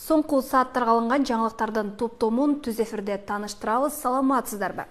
Соңку сааттарга алынган жаңылыктардын топтомун түз эфирде тааныштырабыз. Саламатсыздарбы?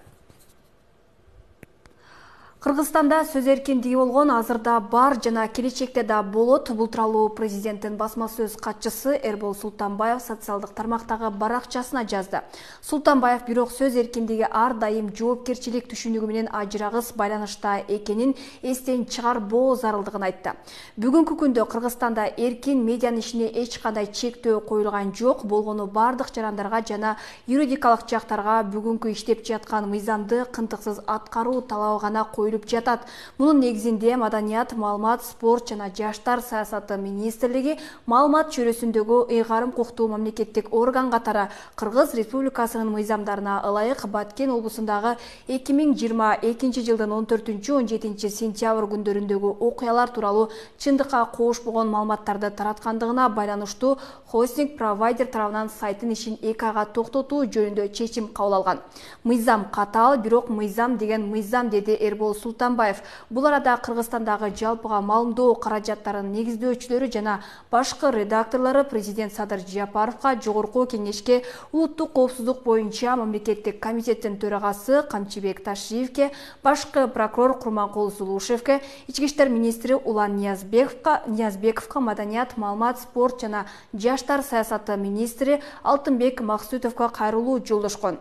Кыргызстанда сөз эркиндиги болгон азырда бар жана келечекте да болот. Бул тууралуу президенттин басма сөз катчысы Эрбол Султанбаев социалдык тармактагы баракчасына жазды. Султанбаев бирок сөз эркиндиги ар дайым жоопкерчилик түшүнүгү менен ажырагыс байланышта экенин эстен чыгарбоо зарылдыгын айтты. Бүгүнкү күндө Кыргызстанда эркин медианын ишине эч кандай чектөө коюлган жок. Болгону бардык жарандарга жана юридикалык жактарга бүгүнкү иштеп жаткан мыйзамды кынтыксыз аткаруу талабы гана жатат. Мунун негизинде Маданият, маалымат, спорт жана жаштар саясаты министрлиги маалымат чөйрөсүндөгү ыйгарым куктуу мамлекеттик орган катары Кыргыз Республикасынын мыйзамдарына ылайык Баткен облусундагы 2022 жылдын 14-17 сентябрь күндөрүндөгү окуялар тууралуу чындыкка кошпогон маалыматтарды тараткандыгына байланыштуу хостинг провайдер тарабынан сайттын ишин 2 айга токтотуу жөнүндө чечим кабыл алган. Мыйзам катаал, бирок мыйзам деген мыйзам, деди Эрбол Султанбаев. Бул арада Кыргызстандагы жалпыга маалымдоо каражаттарынын негиздөөчүлөрү жана башкы редакторлору президент Садыр Жапаровго, жогорку кеңешке, улуттук коопсуздук боюнча мамлекеттик комитеттин төрагасы Камчыбек Ташиевке, башкы прокурор Курманкул Зулушевке, ички иштер министри Улан Ниязбековго, Маданият, маалымат, спорт жана жаштар саясаты министри Алтынбек Максутовго кайрылуу жолдошкон.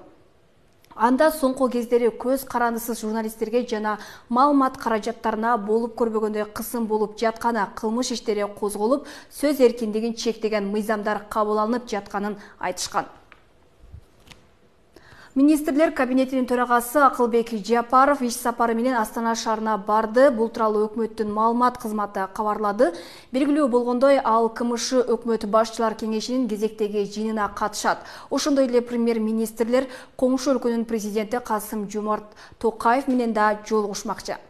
Анда соңку кездери көз карандысыз журналисттерге жана маалымат каражаттарына болуп көрбөгөндөй кысым болуп жатканы, кылмыш иштери козголуп, сөз эркиндигин чектеген мыйзамдар кабыл алынып жатканын айтышкан. Министрлер кабинетинин төрагасы Акылбек Жапаров иш сапары менен Астана шаарына барды. Бул тууралуу өкмөттүн маалымат кызматы кабарлады. Белгилүү болгондой, ал КМШ өкмөт башчылар кеңешинин кезектеги жыйынына катышат. Ошондой эле премьер-министрлер коңшу өлкөнүн президенти Касым-Жомарт Токаев менен да жолугушмакчы.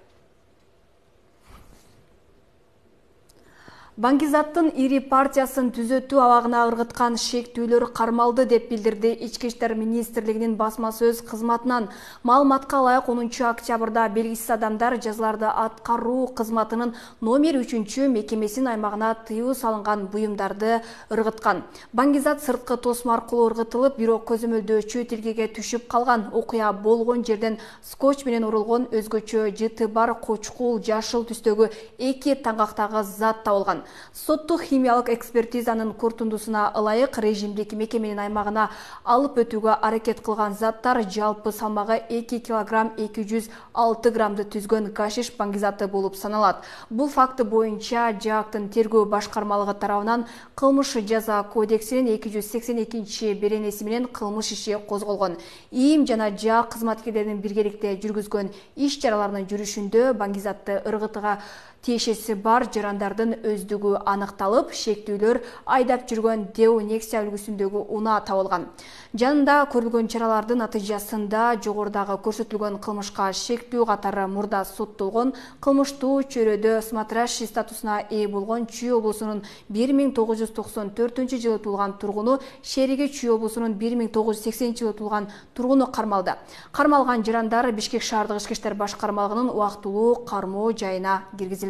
Баңгизаттын ири партиясын түзөтүү абагына ыргыткан шектүүлөр кармалды деп билдирди Ички иштер министрлигинин басма сөз кызматынан. Маалыматка ылайык 10 октябрда белгисиз адамдар жазыларды аткаруу кызматынын номер 3 мекемесинин аймагына тыюу салынган буюмдарды ыргыткан. Баңгизат сырткы тосмо аркылуу ыргытылып, бирок көзөмөлдөөчү тилгеге түшүп калган. Окуя болгон жерден скотч менен урулгон өзгөчө жыты бар кочкул жашыл түстөгү 2 таңгактагы зат табылган. Соттук химиялык экспертизанын корутундусуна ылайык режимдик мекеменин аймагына алып өтүүгө аракет кылган заттар жалпы салмагы 2 кг 206 граммды түзгөн гашиш баңгизаты болуп саналат. Бул факты боюнча ЖААКтын тергөө башкармалыгы тарабынан кылмыш жаза кодексинин 282 беренеси менен кылмыш иши козголгон. ИИМ жана ЖААК кызматкерлеринин биргеликте жүргүзгөн иш чараларынын жүрүшүндө баңгизатты ыргытууга тиешеси бар жарандардын өздүгү аныкталып, шектүүлөр айдап жүргөн Deo Nexia үлгүсүндөгү унаа табылган. Жанында көрүлгөн чаралардын натыйжасында жогорудагы көрсөтүлгөн кылмышка шектүү катары мурда соттолгон, кылмыштуу чөйрөдө смотрящий статусуна ээ болгон Чүй облусунун 1994 жылы туулган тургуну, Шериги Чүй облусунун 1980 жылы туулган тургуну кармалды. Кармалган жарандар Бишкек шаардык ички иштер башкармалыгынын убактылуу кармоо жайына киргизилген.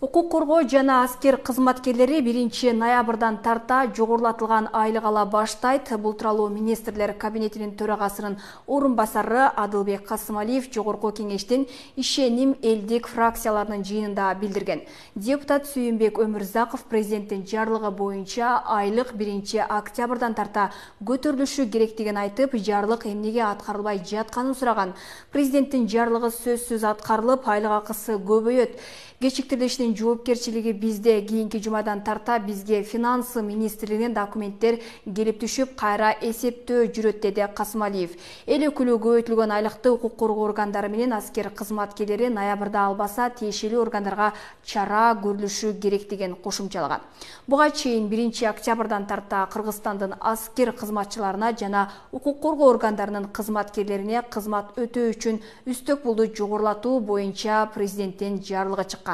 Укук коргоо жана аскер кызматкерлери 1 ноябрдан тарта жогорулатылган айлык ала баштайт. Бул тууралуу министрлер кабинетинин төрагасынын орун басары Адылбек Касымалиев жогорку кеңештин ишеним элдик фракцияларынын жыйынында билдирген. Депутат Сүйүнбек Өмүрзаков президенттин жарлыгы боюнча айлык 1 октябрдан тарта көтөрүлүшү керектигин айтып, жарлык эмнеге аткарылбай жатканын сураган. Президенттин жарлыгы сөзсүз аткарылып, айлык акысы көбөйөт. Кечиктирилишинин жоопкерчилиги бизде. Кийинки жумадан тарта бизге финансы министрлигинен документтер келип түшүп, кайра эсептөө жүрөт, деди Касымалиев. Эл өкүлү көбөйтүлгөн айлыкты укук коргоо органдары менен аскер кызматкерлери ноябрда албаса тиешелүү органдарга чара көрүлүшү керектигин кошумчалаган. Буга чейин 1 октябрдан тарта Кыргызстандын аскер кызматчыларына жана укук коргоо органдарынын кызматкерлерине кызмат өтөө үчүн үстөк пулду жогорулатуу боюнча президенттин жарлыгы чыккан.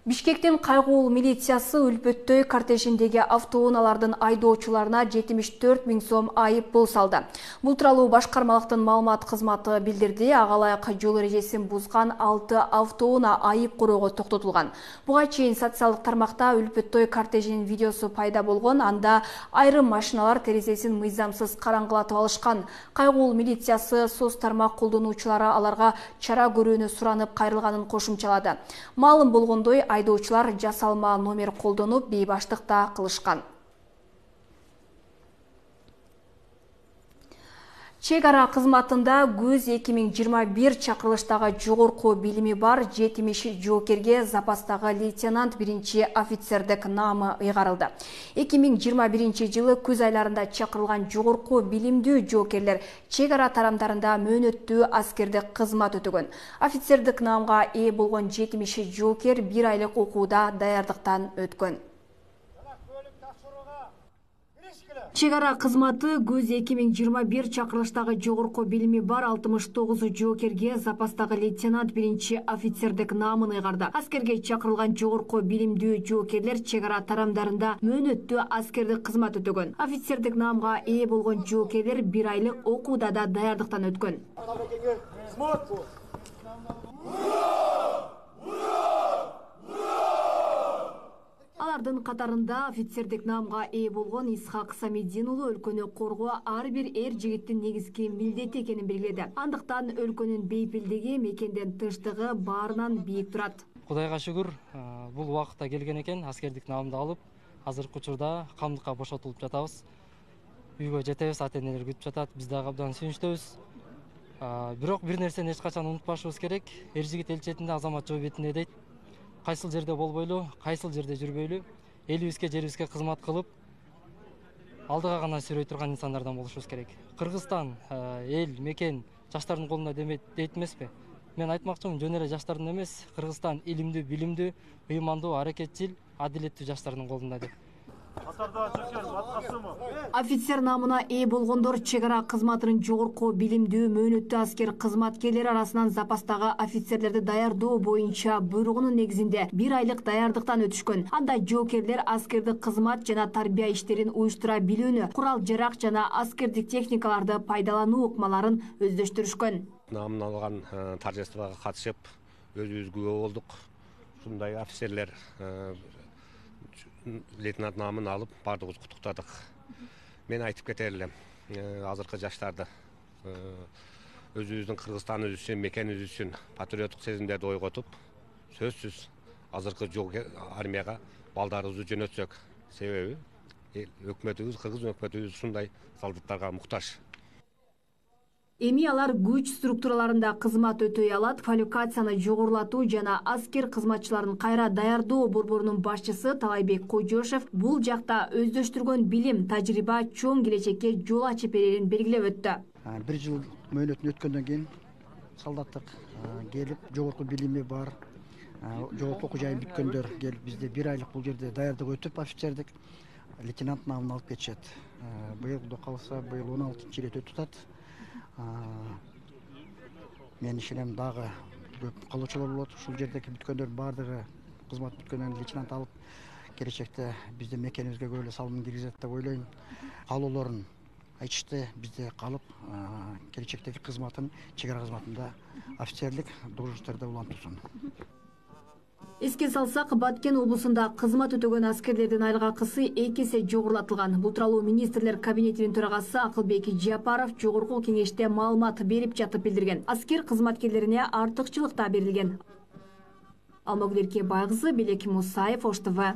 Бишкектин кайгуул милициясы Үлпөттөй кортежиндеги автоунаалардын айдоочуларына 74 000 сом айып пул салды. Бул тууралуу башкармалыктын маалымат кызматы билдирди. Агалайык жол эрежесин бузган 6 автоунаа айып куроого токтотулган. Буга чейин социалдык тармакта Үлпөттөй кортежинин видеосу пайда болгон. Анда айрым машиналар терезесин мыйзамсыз караңгылатып алышкан. Кайгуул милициясы соц тармак колдонуучулары аларга чара көрүүнү суранып кайрылганын кошумчалады. Маалым болгондой, айдоочулар жасалма номер колдонуп бейбаштыкта кылышкан. Чек ара кызматында көз 2021 чакырылыштагы жогорку билими бар 70 жоокерге запастагы лейтенант 1 офицердик наамы ыйгарылды. 2021 жылы күз айларында чакырылган жогорку билимдүү жоокерлер чек ара тарамдарында мөөнөттүү аскердик кызмат өтөгөн. Офицердик наамга ээ болгон 70 жоокер 1 айлык окууда даярдыктан өткөн. Чек ара кызматы көз 2021 чакырылыштагы жогорку билими бар 69 жоокерге запастагы лейтенант 1 офицердик наамын ыйгарды. Аскерге чакырылган жогорку билимдүү жоокерлер чек ара тарамдарында мөөнөттүү аскердик кызмат өтөгөн. Офицердик наамга ээ болгон жоокерлер 1 айлык окууда да даярдыктан өткөн. Алардын катарында офицердик наамга ээ болгон Исхак Самиддин уулу өлкөнү коргоо ар бир эр жигиттин негизги милдети экенин белгиледи. Андыктан өлкөнүн бейпилдиги, мекенден тынчтыгы баарынан бийик турат. Кудайга шүгүр, бул убакытта келген экен, аскердик наамды алып, азыркы учурда камдыкка бошотулуп жатабыз. Үйгө жетебиз, ата-энелер күтүп жатат, биз дагы абдан сүйүнүчтөбүз. Бирок бир нерсени эч качан унутпашыбыз керек. Эр жигит эл четинде, азамат жол бетинде дейт. Кайсыл жерде болбойлу, кайсыл жерде жүрбөйлү, элибизге, жерибизге кызмат кылып, алдыга гана сүрөй турган инсандардан болушубуз керек. Кыргызстан эл, мекен жаштардын колунда дейт эмеспи? Мен айтмакчымын, жөн эле жаштардын эмес, Кыргызстан илимдүү, билимдүү, ыймандуу, аракетчил, адилеттүү жаштардын колунда деп. Офицер наамына ээ болгондор чек ара кызматынын жогорку билимдүү, мөөнөттүү аскер кызматкерлери арасынан запастагы офицерлерди даярдоо боюнча буйругунун негизинде 1 айлык даярдыктан өтүшкөн. Анда жоокерлер аскердик кызмат жана тарбия иштерин уюштура билүүнү, курал жарак жана аскердик техникаларды пайдалануу ыкмаларын өздөштүрүшкөн. Наамын алган торжествого катышып, өзүбүз күбө болдук. Ушундай офицерлер лейтенант наамын алып, бардыгыбыз куттуктадык. Мен айтып кетер элем, азыркы жаштарды өзүбүздүн Кыргызстаныбыз үчүн, мекенибиз үчүн патриоттук сезимдерди ойготуп, сөзсүз азыркы жоокер армияга балдарыбызды жөнөтсөк, себеби өкмөтүбүз, кыргыз өкмөтүбүз ушундай солдаттарга муктаж. Эми алар күч структураларында кызмат өтөй алат. Квалификацияны жогорулатуу жана аскер кызматчыларын кайра даярдоо борборунун башчысы Талайбек Кожошев бул жакта өздөштүргөн билим, тажрыйба чоң келечекке жол ачып берерин белгилеп өттү. 1 жыл мөөнөтүн өткөндөн кийин солдаттык келип, жогорку билими бар, жогорку окуу жайын бүткөндөр келип бизде 1 айлык бул жерде даярдык өтүп, офицердик лейтенант наамын алып кетишет. Быйыл Кудо калса, быйыл 16-жыл өтүп атат. Мен ишенем дагы көп калуучулар болот. Ушул жердеки бүткөндөр бардыгы кызмат бүткөндөн лейтенант алып келечекте бизде мекенибизге көп эле салымын киргизет деп ойлойм. Калоолорун айтышты, бизде калып келечектеги кызматын, чек ара кызматында офицерлик должносттордо улантуусун. Эске салсак, Баткен облусунда кызмат өтөгөн аскерлердин айлык акысы 2 эсе жогорулатылган. Бул тууралуу министрлер кабинетинин төрагасы Акылбек Жапаров жогорку кеңеште маалымат берип жатып билдирген. Аскер кызматкерлерине артыкчылык да берилген. Алмагүл Эркебай-кызы, Белек Мусаев, Ош ТВ.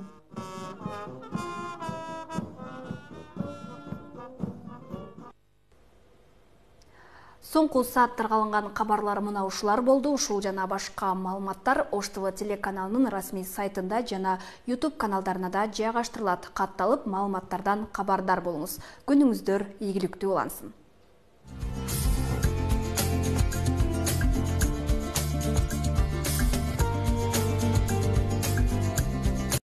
Соңку сааттарга алынган кабарлар мына ушулар болду. Ушул жана башка маалыматтар Ош ТВ телеканалынын расмий сайтында жана YouTube каналдарына да жайгаштырылат. Катталып, маалыматтардан кабардар болуңуз. Күнүңүздөр ийгиликтүү улансын.